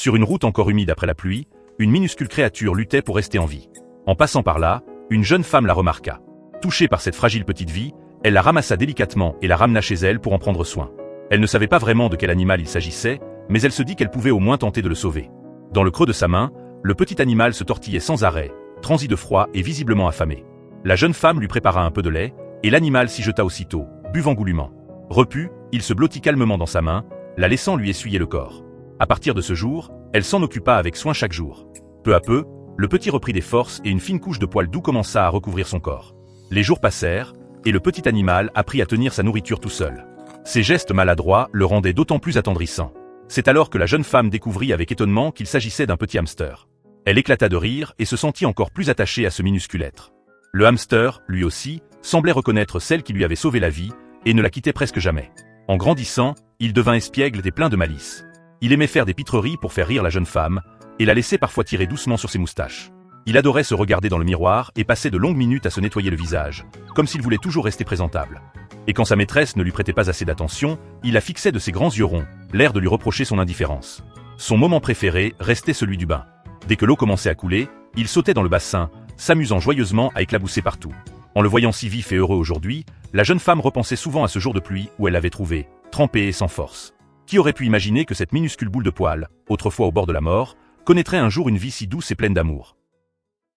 Sur une route encore humide après la pluie, une minuscule créature luttait pour rester en vie. En passant par là, une jeune femme la remarqua. Touchée par cette fragile petite vie, elle la ramassa délicatement et la ramena chez elle pour en prendre soin. Elle ne savait pas vraiment de quel animal il s'agissait, mais elle se dit qu'elle pouvait au moins tenter de le sauver. Dans le creux de sa main, le petit animal se tortillait sans arrêt, transi de froid et visiblement affamé. La jeune femme lui prépara un peu de lait, et l'animal s'y jeta aussitôt, buvant goulûment. Repu, il se blottit calmement dans sa main, la laissant lui essuyer le corps. À partir de ce jour, elle s'en occupa avec soin chaque jour. Peu à peu, le petit reprit des forces et une fine couche de poils doux commença à recouvrir son corps. Les jours passèrent, et le petit animal apprit à tenir sa nourriture tout seul. Ses gestes maladroits le rendaient d'autant plus attendrissant. C'est alors que la jeune femme découvrit avec étonnement qu'il s'agissait d'un petit hamster. Elle éclata de rire et se sentit encore plus attachée à ce minuscule être. Le hamster, lui aussi, semblait reconnaître celle qui lui avait sauvé la vie, et ne la quittait presque jamais. En grandissant, il devint espiègle et plein de malice. Il aimait faire des pitreries pour faire rire la jeune femme, et la laissait parfois tirer doucement sur ses moustaches. Il adorait se regarder dans le miroir et passait de longues minutes à se nettoyer le visage, comme s'il voulait toujours rester présentable. Et quand sa maîtresse ne lui prêtait pas assez d'attention, il la fixait de ses grands yeux ronds, l'air de lui reprocher son indifférence. Son moment préféré restait celui du bain. Dès que l'eau commençait à couler, il sautait dans le bassin, s'amusant joyeusement à éclabousser partout. En le voyant si vif et heureux aujourd'hui, la jeune femme repensait souvent à ce jour de pluie où elle l'avait trouvé, trempé et sans force. Qui aurait pu imaginer que cette minuscule boule de poils, autrefois au bord de la mort, connaîtrait un jour une vie si douce et pleine d'amour?